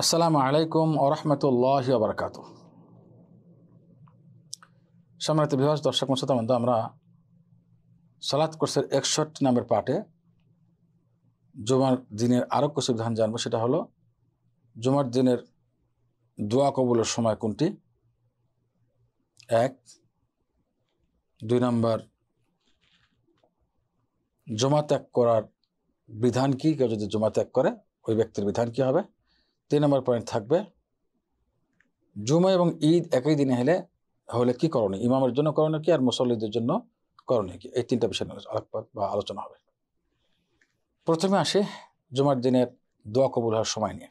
আসসালামু আলাইকুম ওয়া রাহমাতুল্লাহি ওয়া বারাকাতুহু। সম্মানিত ভিউয়ার্স, দর্শক শ্রোতাবৃন্দ, আমরা সালাত কোর্সের 61 নম্বর পার্টে জুমার দিনের আরও কিছু বিধান জানবো। সেটা হলো জুমার দিনের দোয়া কবুলের সময় কোনটি, 1। 2 নম্বর, জুমা ত্যাগ করার বিধান কি, কেউ যদি জুমা ত্যাগ করে ওই ব্যক্তির বিধান কি হবে। 3 নম্বর পয়েন্ট থাকবে জুমা এবং ঈদ একই দিনে হলে কি করণীয়, ইমামের জন্য করণীয় কি আর মুসল্লিদের জন্য করণীয় কি, এই 3টা বিষয় নিয়ে আলোকপাত বা আলোচনা হবে। প্রথমে আসে জুমার দিনের দোয়া কবুল হওয়ার সময় নিয়ে।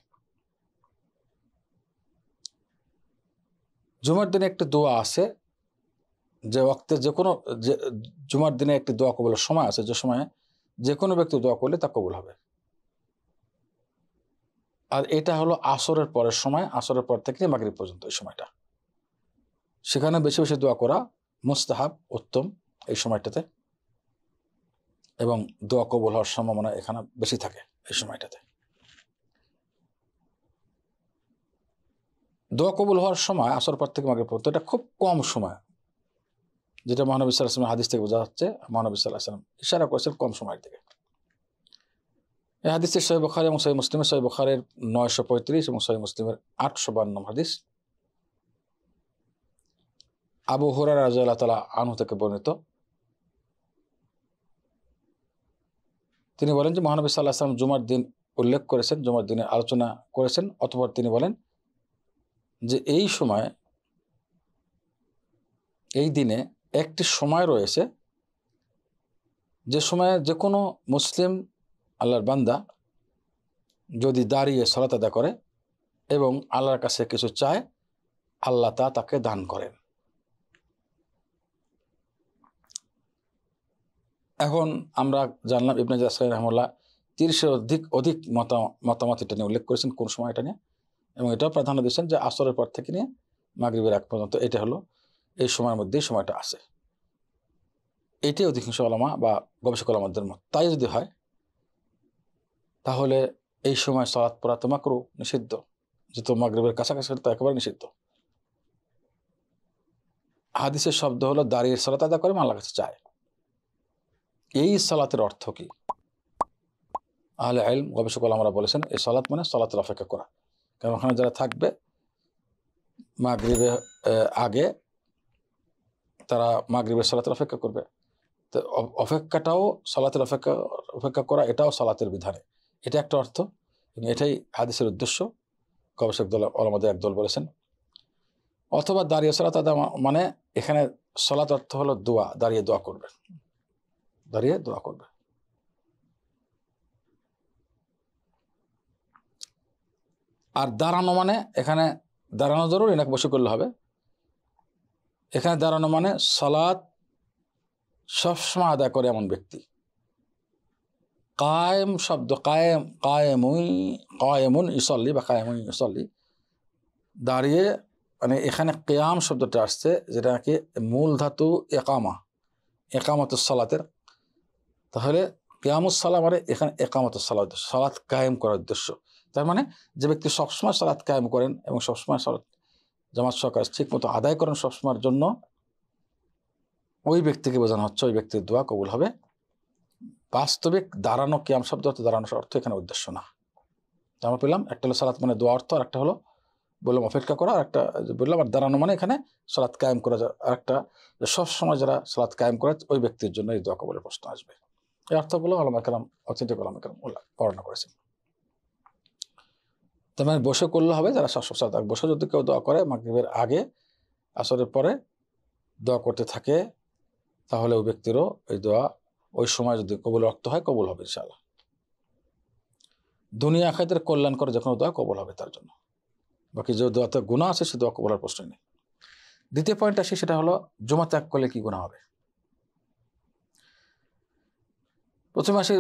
জুমার দিনে একটি দোয়া আছে যে ওয়াক্তে জুমার দিনে একটি দোয়া কবুলের সময় আছে, যে সময়ে যে কোনো ব্যক্তি দোয়া করলে তা কবুল হবে। আর এটা হলো আসরের পরের সময়, আসরের পর থেকে মাগরিব পর্যন্ত এই সময়টা। সেখানে বেশি বেশি দোয়া করা মুস্তাহাব, উত্তম এই সময়টাতে, এবং দোয়া কবুল হওয়ার সম্ভাবনা এখানে বেশি থাকে এই সময়টাতে। দোয়া কবুল হওয়ার সময় আসর পর থেকে মাগরিব পর্যন্ত, এটা খুব কম সময়, যেটা মহানবী সাল্লাল্লাহু আলাইহি ওয়াসাল্লাম হাদিস থেকে বোঝা যাচ্ছে। মহানবী সাল্লাল্লাহু আলাইহি ওয়াসাল্লাম ইশারা করেছেন কম সময়ের দিকে। এই হাদিসটি সহিহ বুখারী এবং সহিহ মুসলিমের, সহিহ বুখারীর 935 এবং সহিহ মুসলিমের 852 হাদিস। আবু হুরায়রা রাদিয়াল্লাহু তাআলা আনহু থেকে বর্ণিত। তিনি বলেন যে মহানবী সাল্লাল্লাহু আলাইহি ওয়াসাল্লাম জুমার দিন উল্লেখ করেছেন, জুমার দিনে আলোচনা করেছেন। অতঃপর তিনি বলেন যে এই সময়, এই দিনে একটি সময় রয়েছে যে সময়ে যে কোনো মুসলিম আল্লাহর বান্দা যদি দাঁড়িয়ে সালাত আদায় করে এবং আল্লাহর কাছে কিছু চায়, আল্লাহ তা তাকে দান করেন। এখন আমরা জানলাম ইবনে জাসর রাহিমাহুল্লাহ 30-এর অধিক মতামত এটা নিয়ে উল্লেখ করেছেন কোন সময় এটা নিয়ে, এবং এটাও প্রাধান্য দিচ্ছেন যে আসরের পর থেকে নিয়ে মাগরিবের আগ পর্যন্ত এটা হলো এই সময়ের মধ্যেই সময়টা আছে। এটাই অধিকাংশ ওলামা বা গবেষক ওলামাদের মত। তাই যদি হয় তাহলে এই সময় সালাত পড়া তো মাকরুহ, নিষিদ্ধ, যেহেতু মাগরিবের কাছাকাছি তো একেবারে নিষিদ্ধ। হাদিসের শব্দ হলো দাঁড়িয়ে সালাত আদায় করে আল্লাহর কাছে চায়। এই সালাতের অর্থ কি? আহলে ইলম, গবেষক ওলামারা বলেছেন এই সালাত মানে সালাতের অপেক্ষা করা। কারণ ওখানে যারা থাকবে মাগরিবের আগে, তারা মাগরিবের সালাতের অপেক্ষা করবে। তো অপেক্ষাটাও সালাতের অপেক্ষা করা, এটাও সালাতের বিধানে, এটা একটা অর্থ। এটাই হাদিসের উদ্দেশ্য, গবেষক দল ওলামাদের একদল বলেছেন। অথবা দাঁড়িয়ে সালাত আদায় মানে এখানে সালাত অর্থ হলো দোয়া, দাঁড়িয়ে দোয়া করবে, দাঁড়িয়ে দোয়া করবে। আর দাঁড়ানো মানে এখানে দাঁড়ানো জরুরি নাকি বসে করলে হবে? এখানে দাঁড়ানো মানে সালাত সবসময় আদায় করে এমন ব্যক্তি। কায়েম শব্দ, কায়েমুন ইউসাল্লি বা কায়েমুন ইউসাল্লি, দাঁড়িয়ে মানে এখানে কিয়াম শব্দটা আসছে, যেটা নাকি মূল ধাতু একামাতুস সালাতের। তাহলে কিয়ামুস সালাহ মানে এখানে একামাতুস সালাত, সালাত কায়েম করার উদ্দেশ্য। তার মানে যে ব্যক্তি সবসময় সালাত কায়েম করেন এবং সবসময় সালাত জামাত সহকারে ঠিক মতো আদায় করেন সবসময়ের জন্য, ওই ব্যক্তিকে বোঝানো হচ্ছে ওই ব্যক্তির দোয়া কবুল হবে। বাস্তবিক দাঁড়ানো, কিয়াম শব্দ দাঁড়ানোর অর্থ এখানে উদ্দেশ্য না। আমরা পেলাম একটা হলো সালাত মানে দোয়া অর্থ, আর একটা হলো বললাম অপেক্ষা করা, আর একটা বললাম আর দাঁড়ানো মানে এখানে সালাত কায়েম করা, আর একটা সবসময় যারা সালাত কায়েম করে ওই ব্যক্তির জন্য এই দোয়া কবুলের প্রশ্ন আসবে। এই অর্থগুলো ওলামা কেরাম, অথেন্টিক ওলামা কেরাম বর্ণনা করেছেন। তার মানে বসে করলে হবে, যারা সবসময় বসে যদি কেউ দোয়া করে মাগরিবের আগে আসরের পরে দোয়া করতে থাকে, তাহলে ওই ব্যক্তিরও এই দোয়া ওই সময় যদি কবুল অর্থ হয় কবুল হবে ইনশাআল্লাহ। দুনিয়া আখিরাতের কল্যাণ করে যে কোনো দোয়া কবুল হবে তার জন্য। বাকি যে দোয়াতে গুনাহ আছে সে দোয়া কবুলের প্রশ্ন নেই। দ্বিতীয় পয়েন্ট আসি, সেটা হলো জুমা ত্যাগ করলে কি গুনাহ হবে। প্রথমে আসি,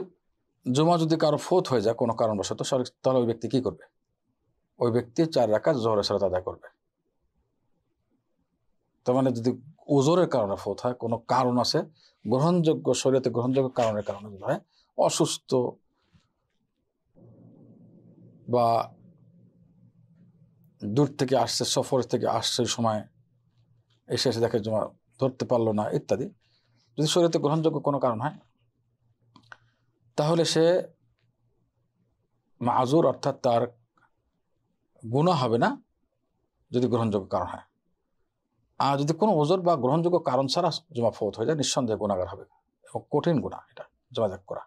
জুমা যদি কারো ফৌত হয়ে যায় কোনো কারণবশত, তাহলে ওই ব্যক্তি কি করবে? ওই ব্যক্তি 4 রাকাত যোহরের সালাত আদায় করবে। তার মানে যদি ওজোরের কারণে ফৌত হয়, কোনো কারণ আছে গ্রহণযোগ্য, শরীয়তে গ্রহণযোগ্য কারণের কারণে যদি হয়, অসুস্থ বা দূর থেকে আসছে, সফর থেকে আসছে সময় এসে দেখে জমা ধরতে পারলো না ইত্যাদি, যদি শরীয়তে গ্রহণযোগ্য কোনো কারণ হয় তাহলে সে মাযুর, অর্থাৎ তার গুনাহ হবে না যদি গ্রহণযোগ্য কারণ হয়। আর যদি কোনো ওজর বা গ্রহণযোগ্য কারণ ছাড়া জমা ফৌত হয়ে যায়, নিঃসন্দেহে গুনাহগার হবে এবং কঠিন গুনাহ এটা জমা ত্যাগ করা।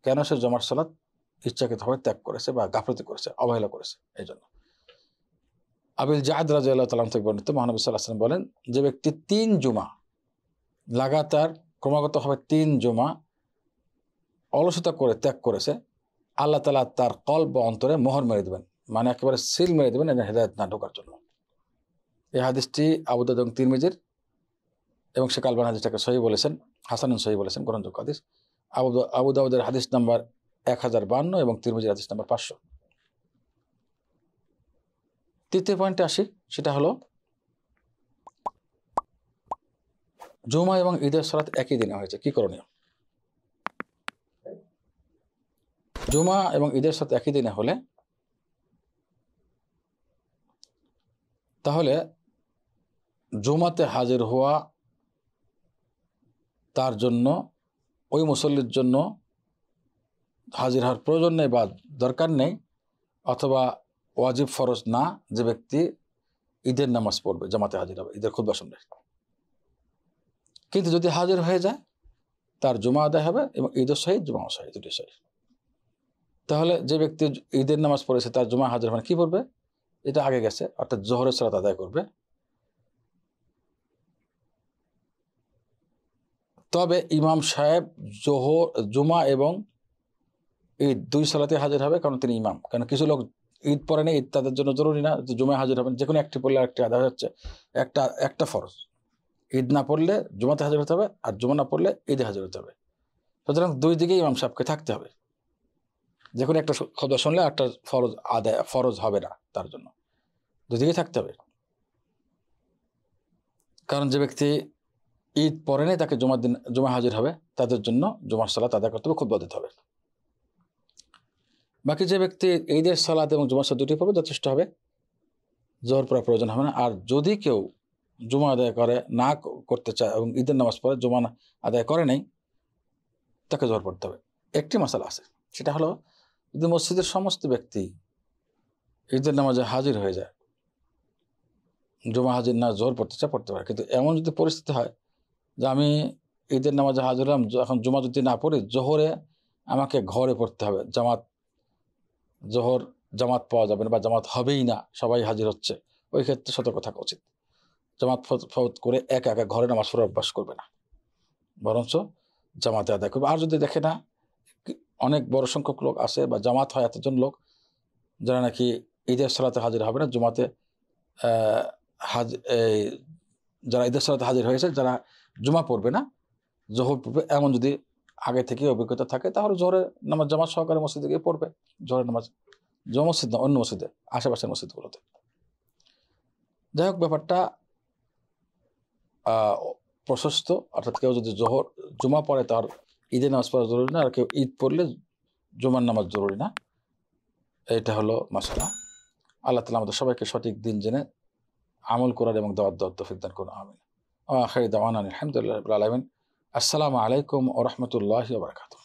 কেন? সে জমার সালাত ইচ্ছাকৃতভাবে ত্যাগ করেছে বা গাফলতি করেছে, অবহেলা করেছে। এই জন্য আবিল জাদ রাদিয়াল্লাহু তাআলা থেকে বর্ণিত, মহানবী সাল্লাল্লাহু আলাইহি ওয়াসাল্লাম বলেন, যে ব্যক্তি 3 জুমা লাগাতার ক্রমাগতভাবে 3 জুমা অলসতা করে ত্যাগ করেছে, আল্লাহ তাআলা তার কলব বা অন্তরে মোহর মেরে দেবেন, মানে একেবারে সিল মেরে দেবেন এর হেদায়েত না ঢোকার জন্য। এই হাদিসটি আবু দাউদ এবং তিরমিজির, এবং শেখ আলবানী হাদিসটাকে সহিহ বলেছেন, হাসানুন সহিহ বলেছেন, গ্রহণযোগ্য হাদিস। আবু দাউদের হাদিস নাম্বার 1052 এবং তিরমিজির হাদিস নাম্বার 500। তৃতীয় পয়েন্টে আসি, সেটা হলো জুমা এবং ঈদের সালাত একই দিনে হয়েছে, কি করণীয়? জুমা এবং ঈদের সাথে একই দিনে হলে তাহলে জুমাতে হাজির হওয়া তার জন্য, ওই মুসল্লির জন্য হাজির হওয়ার প্রয়োজন নেই বা দরকার নেই, অথবা ওয়াজিব ফরজ না, যে ব্যক্তি ঈদের নামাজ পড়বে, জামাতে হাজির হবে, ঈদের খুতবা শুনবে। কিন্তু যদি হাজির হয়ে যায় তার জুমা আদায় হবে এবং ঈদের সহিত জুমাও সহিত, দুটি সহিত। তাহলে যে ব্যক্তি ঈদের নামাজ পড়েছে তার জুমা হাজির মানে কি করবে? এটা আগে গেছে, অর্থাৎ জোহরের সালাত আদায় করবে। তবে ইমাম সাহেব জুমা এবং ঈদ দুই সালাতে হাজির হবে, কারণ তিনি ইমাম। কারণ কিছু লোক ঈদ পড়ে নেই, ঈদ তাদের জন্য জরুরি না, জুমায় হাজির হবেন, যে কোনো একটি পড়লে একটি আদায় হচ্ছে, একটা ফরজ। ঈদ না পড়লে জুমাতে হাজির হতে হবে, আর জুমা না পড়লে ঈদে হাজির হতে হবে। সুতরাং দুই দিকেই ইমাম সাহেবকে থাকতে হবে, যে কোনো একটা খুতবা শুনলে একটা ফরজ হবে না তার জন্য, দুই দিকেই থাকতে হবে। কারণ যে ব্যক্তি ঈদ পড়ে নেই তাকে জুমা হাজির হবে, তাদের জন্য জুমার সালাত আদায় করতে হবে, খুতবা দিতে হবে। বাকি যে ব্যক্তি ঈদের সালাত এবং জুমার সালাত দুটি পড়বে যথেষ্ট হবে, জোহর পড়ার প্রয়োজন হবে না। আর যদি কেউ জুমা আদায় না করতে চায় এবং ঈদের নামাজ পড়ে জুমা আদায় করে নাই, তাকে জোহর পড়তে হবে। একটি মাসালা আছে, সেটা হলো যদি মসজিদের সমস্ত ব্যক্তি ঈদের নামাজে হাজির হয়ে যায়, জুমা হাজির না, জোহর পড়তে চায় পড়তে পারে। কিন্তু এমন যদি পরিস্থিতি হয় যে আমি ঈদের নামাজে হাজির হলাম, এখন জুমা যদি না পড়ি, জোহরে আমাকে ঘরে পড়তে হবে, জোহর জামাত পাওয়া যাবে না বা জামাত হবেই না, সবাই হাজির হচ্ছে, ওই ক্ষেত্রে সতর্ক থাকা উচিত। জামাত ফৌত করে একা একা ঘরে নামাজ পড়ার অভ্যাস করবে না, বরঞ্চ জামাতে আদায় করবে। আর যদি দেখে না অনেক বড় সংখ্যক লোক আসে বা জামাত হয় এতজন লোক যারা নাকি ঈদের সালাতে হাজির হবে না, জুমাতে যারা ঈদের সালাতে হাজির হয়েছে, যারা জুমা পড়বে না, জোহর পড়বে, এমন যদি আগে থেকে অভিজ্ঞতা থাকে, তাহলে জোহরের নামাজ জামাত সহকারে মসজিদে গিয়ে পড়বে। জোহরের নামাজ জমা মসজিদ না, অন্য মসজিদে, আশেপাশের মসজিদগুলোতে। যাই হোক, ব্যাপারটা প্রশস্ত, অর্থাৎ কেউ যদি জুমা পড়ে তার ঈদের নামাজ পড়া জরুরি না, আর কেউ ঈদ পড়লে জুমার নামাজ জরুরি না। এটা হলো মাসআলা। আল্লাহ তাআলা আমাদের সবাইকে সঠিক দিন জেনে আমল করার এবং দাওয়াত দেওয়ার তৌফিক দান করুন, আমিন। আখির দাওয়ানা আলহামদুলিল্লাহি রাব্বিল আলামিন। আসসালামু আলাইকুম ওয়া রাহমাতুল্লাহি ওয়া বারাকাতুহু।